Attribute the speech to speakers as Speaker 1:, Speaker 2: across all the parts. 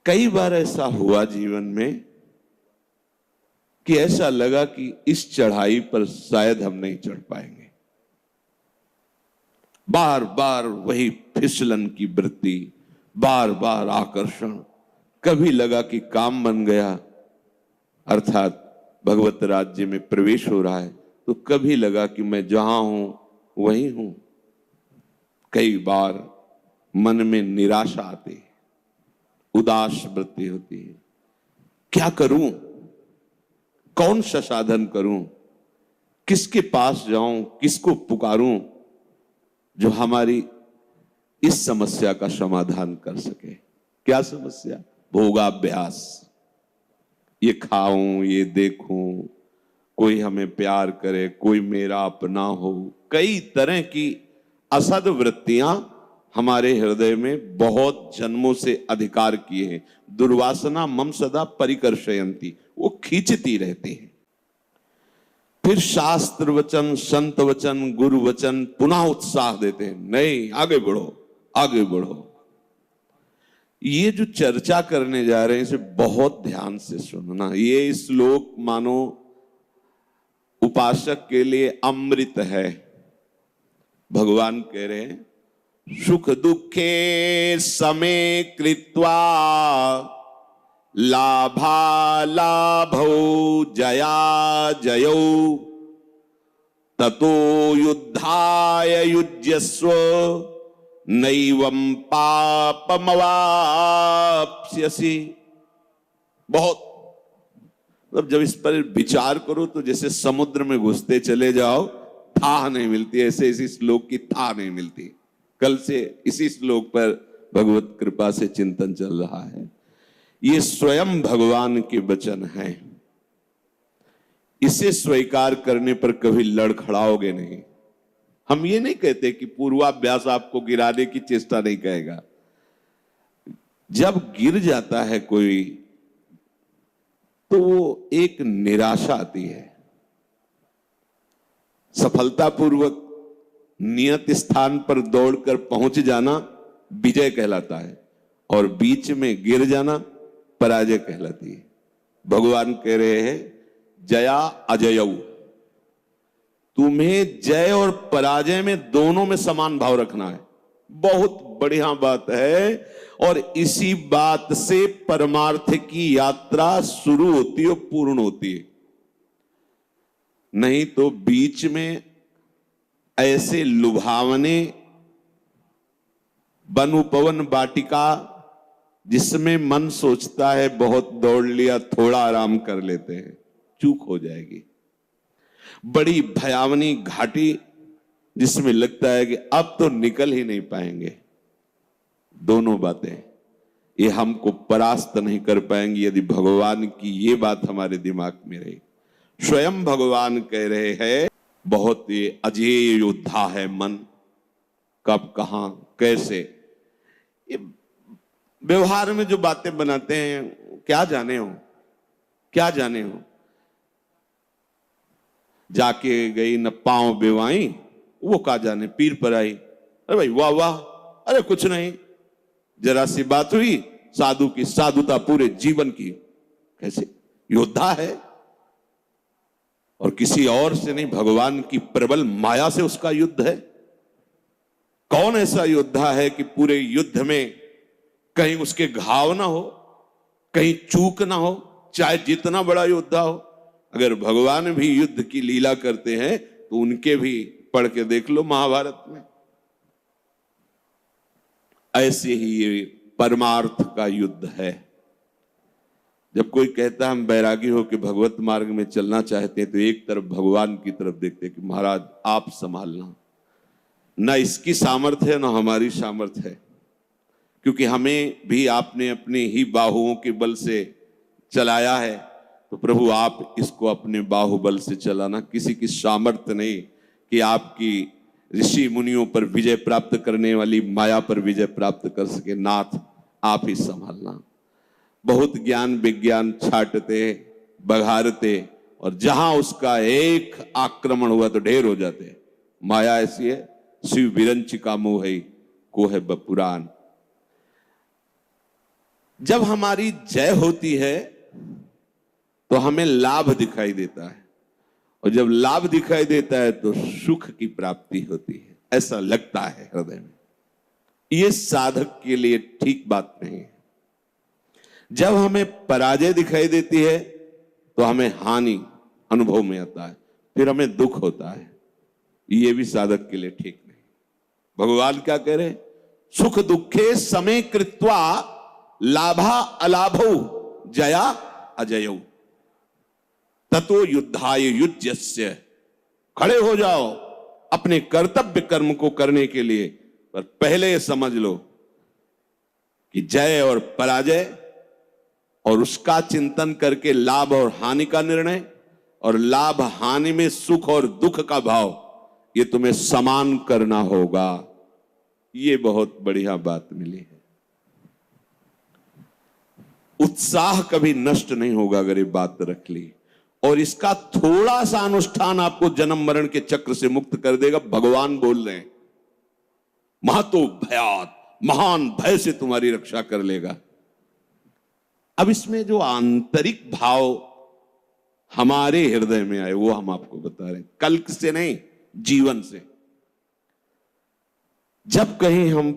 Speaker 1: कई बार ऐसा हुआ जीवन में कि ऐसा लगा कि इस चढ़ाई पर शायद हम नहीं चढ़ पाएंगे। बार बार वही फिसलन की वृत्ति, बार बार आकर्षण। कभी लगा कि काम बन गया, अर्थात भगवत राज्य में प्रवेश हो रहा है, तो कभी लगा कि मैं जहां हूं वहीं हूं। कई बार मन में निराशा आती है, उदास वृत्ति होती है। क्या करूं, कौन सा साधन करूं, किसके पास जाऊं, किसको पुकारूं जो हमारी इस समस्या का समाधान कर सके। क्या समस्या? भोगाभ्यास। ये खाऊं, ये देखूं, कोई हमें प्यार करे, कोई मेरा अपना हो। कई तरह की असद वृत्तियां हमारे हृदय में बहुत जन्मों से अधिकार किए हैं। दुर्वासना मम सदा परिकर्षयन्ति, वो खींचती रहती है। फिर शास्त्र वचन, संत वचन, गुरु वचन पुनः उत्साह देते हैं, नहीं आगे बढ़ो, आगे बढ़ो। ये जो चर्चा करने जा रहे हैं इसे बहुत ध्यान से सुनना। ये श्लोक मानो उपासक के लिए अमृत है। भगवान कह रहे हैं, सुख दुखे समे कृत्वा लाभा लाभौ जया जयौ ततो युद्धाय युज्यस्व नैवं पापमवाप्स्यसि। बहुत मतलब जब इस पर विचार करो तो जैसे समुद्र में घुसते चले जाओ, थाह नहीं मिलती। ऐसे इसी श्लोक की थाह नहीं मिलती। कल से इसी श्लोक पर भगवत कृपा से चिंतन चल रहा है। ये स्वयं भगवान के वचन हैं। इसे स्वीकार करने पर कभी लड़खड़ाओगे नहीं। हम ये नहीं कहते कि पूर्वाभ्यास आपको गिराने की चेष्टा नहीं करेगा। जब गिर जाता है कोई तो वो एक निराशा आती है। सफलतापूर्वक नियत स्थान पर दौड़कर पहुंच जाना विजय कहलाता है, और बीच में गिर जाना पराजय कहलाती है। भगवान कह रहे हैं, जया अजयऊ। तुम्हें जय और पराजय में दोनों में समान भाव रखना है। बहुत बढ़िया बात है। और इसी बात से परमार्थ की यात्रा शुरू होती है, पूर्ण होती है। नहीं तो बीच में ऐसे लुभावने वन उपवन वाटिका जिसमें मन सोचता है बहुत दौड़ लिया, थोड़ा आराम कर लेते हैं, चूक हो जाएगी। बड़ी भयावनी घाटी जिसमें लगता है कि अब तो निकल ही नहीं पाएंगे। दोनों बातें ये हमको परास्त नहीं कर पाएंगी यदि भगवान की ये बात हमारे दिमाग में रही। स्वयं भगवान कह रहे हैं, बहुत ये अजेय योद्धा है मन। कब, कहां, कैसे, ये व्यवहार में जो बातें बनाते हैं क्या जाने हो, क्या जाने हो। जाके गई न पांव बेवाई, वो का जाने पीर पर आई। अरे भाई वाह वाह, अरे कुछ नहीं, जरा सी बात हुई, साधु की साधुता पूरे जीवन की। कैसे योद्धा है, और किसी और से नहीं, भगवान की प्रबल माया से उसका युद्ध है। कौन ऐसा योद्धा है कि पूरे युद्ध में कहीं उसके घाव ना हो, कहीं चूक ना हो, चाहे जितना बड़ा योद्धा हो। अगर भगवान भी युद्ध की लीला करते हैं तो उनके भी पढ़ के देख लो महाभारत में। ऐसे ही ये परमार्थ का युद्ध है। जब कोई कहता है हम बैरागी हो कि भगवत मार्ग में चलना चाहते हैं, तो एक तरफ भगवान की तरफ देखते हैं कि महाराज आप संभालना। ना इसकी सामर्थ्य है ना हमारी सामर्थ्य है, क्योंकि हमें भी आपने अपने ही बाहुओं के बल से चलाया है। तो प्रभु आप इसको अपने बाहुबल से चलाना। किसी की सामर्थ्य नहीं कि आपकी ऋषि मुनियों पर विजय प्राप्त करने वाली माया पर विजय प्राप्त कर सके। नाथ आप ही संभालना। बहुत ज्ञान विज्ञान छाटते बघारते, और जहां उसका एक आक्रमण हुआ तो ढेर हो जाते। माया ऐसी है, शिव विरंच का मोह है को है बपुरान। जब हमारी जय होती है तो हमें लाभ दिखाई देता है, और जब लाभ दिखाई देता है तो सुख की प्राप्ति होती है, ऐसा लगता है हृदय में। यह साधक के लिए ठीक बात नहीं है। जब हमें पराजय दिखाई देती है तो हमें हानि अनुभव में आता है, फिर हमें दुख होता है। यह भी साधक के लिए ठीक नहीं। भगवान क्या कह रहे? सुख दुखे समय कृत्वा लाभा अलाभौ जया अजयौ ततो युद्धाय युज्यस्य। खड़े हो जाओ अपने कर्तव्य कर्म को करने के लिए, पर पहले समझ लो कि जय और पराजय और उसका चिंतन करके लाभ और हानि का निर्णय, और लाभ हानि में सुख और दुख का भाव, ये तुम्हें समान करना होगा। ये बहुत बढ़िया बात मिली है। उत्साह कभी नष्ट नहीं होगा अगर ये बात रख ली, और इसका थोड़ा सा अनुष्ठान आपको जन्म मरण के चक्र से मुक्त कर देगा। भगवान बोल रहे हैं, महतो भयात, महान भय से तुम्हारी रक्षा कर लेगा। अब इसमें जो आंतरिक भाव हमारे हृदय में आए वो हम आपको बता रहे हैं, कल्क से नहीं, जीवन से। जब कहीं हम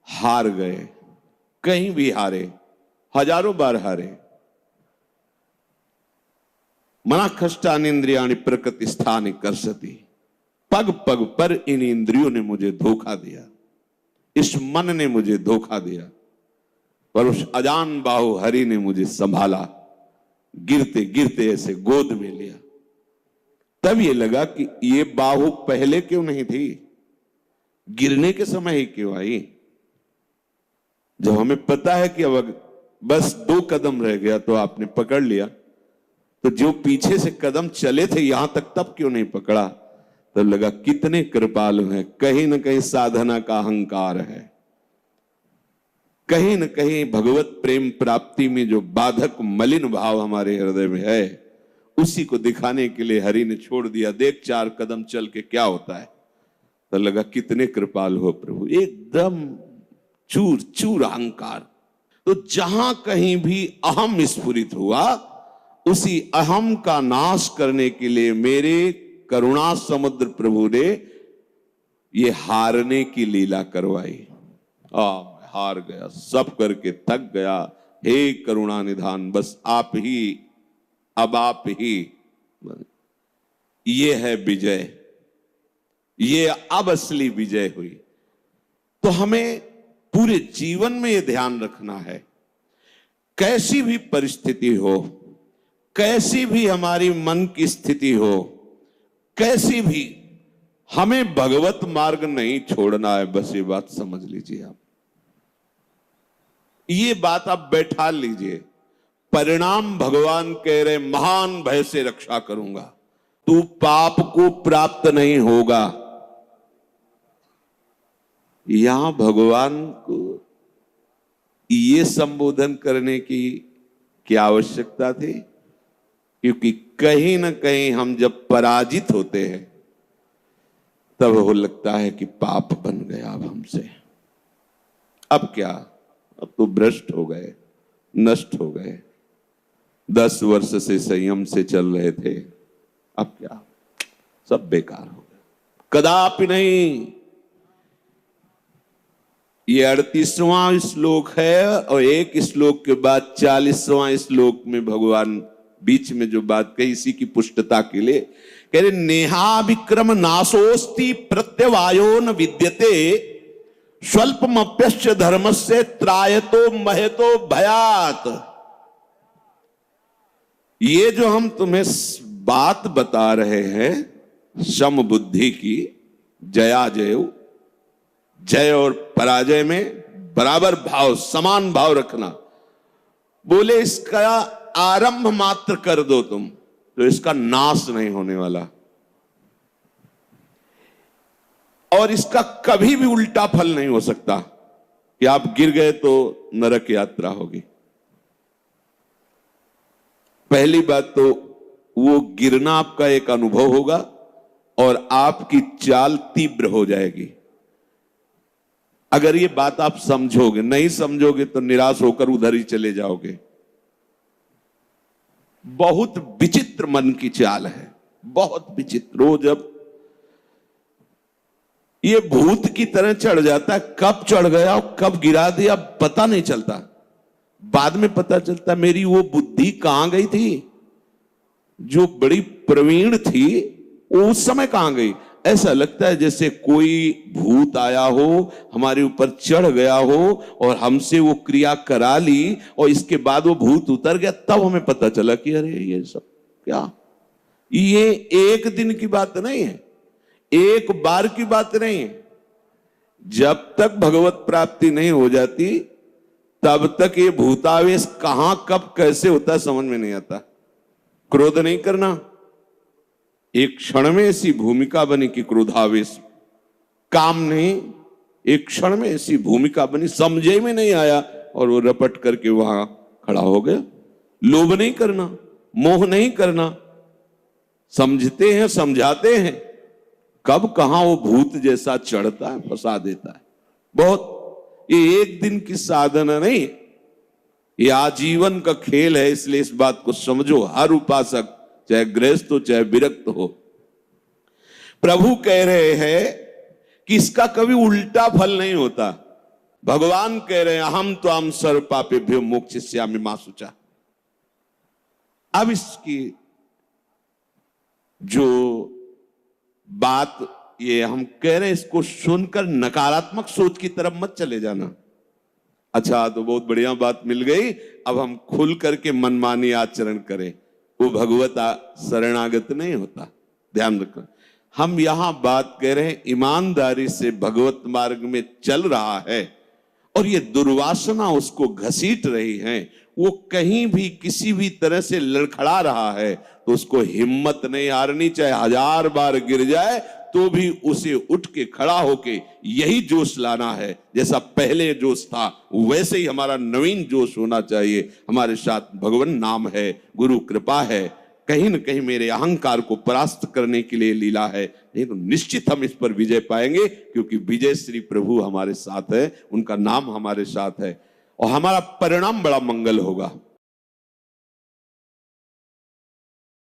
Speaker 1: हार गए, कहीं भी हारे, हजारों बार हारे, मना खष्टान इंद्रियाणि प्रकृति स्थान कर्षति, पग पग पर इन इंद्रियों ने मुझे धोखा दिया, इस मन ने मुझे धोखा दिया, पर उस अजान बाहु हरि ने मुझे संभाला, गिरते गिरते ऐसे गोद में लिया। तब ये लगा कि ये बाहु पहले क्यों नहीं थी, गिरने के समय ही क्यों आई। जब हमें पता है कि अब बस 2 कदम रह गया तो आपने पकड़ लिया, तो जो पीछे से कदम चले थे यहां तक तब क्यों नहीं पकड़ा। तब लगा कितने कृपालु हैं। कहीं ना कहीं साधना का अहंकार है, कहीं न कहीं भगवत प्रेम प्राप्ति में जो बाधक मलिन भाव हमारे हृदय में है, उसी को दिखाने के लिए हरि ने छोड़ दिया। देख 4 कदम चल के क्या होता है। तो लगा कितने कृपालु हो प्रभु, एकदम चूर चूर अहंकार। तो जहां कहीं भी अहम स्फुरित हुआ, उसी अहम का नाश करने के लिए मेरे करुणा समुद्र प्रभु ने ये हारने की लीला करवाई। हार गया, सब करके थक गया, हे करुणा निधान, बस आप ही, अब आप ही। ये है विजय, ये अब असली विजय हुई। तो हमें पूरे जीवन में ये ध्यान रखना है, कैसी भी परिस्थिति हो, कैसी भी हमारी मन की स्थिति हो, कैसी भी, हमें भगवत मार्ग नहीं छोड़ना है। बस ये बात समझ लीजिए आप, ये बात आप बैठा लीजिए। परिणाम भगवान कह रहे, महान भय से रक्षा करूंगा, तू पाप को प्राप्त नहीं होगा। यहां भगवान को ये संबोधन करने की क्या आवश्यकता थी? क्योंकि कहीं ना कहीं हम जब पराजित होते हैं तब वो लगता है कि पाप बन गया अब हमसे। अब क्या, अब तो भ्रष्ट हो गए, नष्ट हो गए। 10 वर्ष से संयम से चल रहे थे, अब क्या, सब बेकार हो गए। कदापि नहीं। ये 38वां श्लोक है, और एक श्लोक के बाद 40वां श्लोक में भगवान बीच में जो बात कही, इसी की पुष्टता के लिए कह रहे, नेहा विक्रम नाशोस्ति प्रत्यवायो न विद्यते स्वल्पमप्यश्च धर्मस्य त्रायतो महतो भयात। ये जो हम तुम्हें बात बता रहे हैं सम बुद्धि की, जया जय, जय और पराजय में बराबर भाव, समान भाव रखना। बोले इसका आरंभ मात्र कर दो तुम, तो इसका नाश नहीं होने वाला, और इसका कभी भी उल्टा फल नहीं हो सकता कि आप गिर गए तो नरक यात्रा होगी। पहली बात तो वो गिरना आपका एक अनुभव होगा, और आपकी चाल तीव्र हो जाएगी। अगर ये बात आप समझोगे, नहीं समझोगे तो निराश होकर उधर ही चले जाओगे। बहुत विचित्र मन की चाल है, बहुत विचित्र। वो जब ये भूत की तरह चढ़ जाता है, कब चढ़ गया और कब गिरा दिया पता नहीं चलता। बाद में पता चलता मेरी वो बुद्धि कहां गई थी, जो बड़ी प्रवीण थी, वो उस समय कहां गई। ऐसा लगता है जैसे कोई भूत आया हो, हमारे ऊपर चढ़ गया हो और हमसे वो क्रिया करा ली, और इसके बाद वो भूत उतर गया, तब हमें पता चला कि अरे ये सब क्या। ये एक दिन की बात नहीं है, एक बार की बात नहीं है। जब तक भगवत प्राप्ति नहीं हो जाती तब तक ये भूतावेश कहां कब कैसे होता है समझ में नहीं आता। क्रोध नहीं करना, एक क्षण में ऐसी भूमिका बनी कि क्रोधावेश। काम नहीं, एक क्षण में ऐसी भूमिका बनी, समझे में नहीं आया और वो रपट करके वहां खड़ा हो गया। लोभ नहीं करना, मोह नहीं करना, समझते हैं समझाते हैं, कब कहां वो भूत जैसा चढ़ता है, फंसा देता है। बहुत, ये एक दिन की साधना नहीं, ये आजीवन का खेल है। इसलिए इस बात को समझो, हर उपासक चाहे गृहस्थ हो चाहे विरक्त हो। प्रभु कह रहे हैं कि इसका कभी उल्टा फल नहीं होता। भगवान कह रहे हैं हम तो हम सर्व पापेभ्यो मोक्षयिष्यामि मा शुचा। अब इसकी जो बात ये हम कह रहे हैं, इसको सुनकर नकारात्मक सोच की तरफ मत चले जाना। अच्छा तो बहुत बढ़िया बात मिल गई, अब हम खुल करके मनमानी आचरण करें, वो भगवत शरणागत नहीं होता। ध्यान रखना, हम यहां बात कह रहे हैं ईमानदारी से भगवत मार्ग में चल रहा है और ये दुर्वासना उसको घसीट रही है, वो कहीं भी किसी भी तरह से लड़खड़ा रहा है, तो उसको हिम्मत नहीं हारनी। चाहे 1000 बार गिर जाए तो भी उसे उठ के खड़ा होके यही जोश लाना है। जैसा पहले जोश था वैसे ही हमारा नवीन जोश होना चाहिए। हमारे साथ भगवान नाम है, गुरु कृपा है, कहीं न कहीं मेरे अहंकार को परास्त करने के लिए लीला है। नहीं तो निश्चित हम इस पर विजय पाएंगे, क्योंकि विजय श्री प्रभु हमारे साथ है, उनका नाम हमारे साथ है और हमारा परिणाम बड़ा मंगल होगा।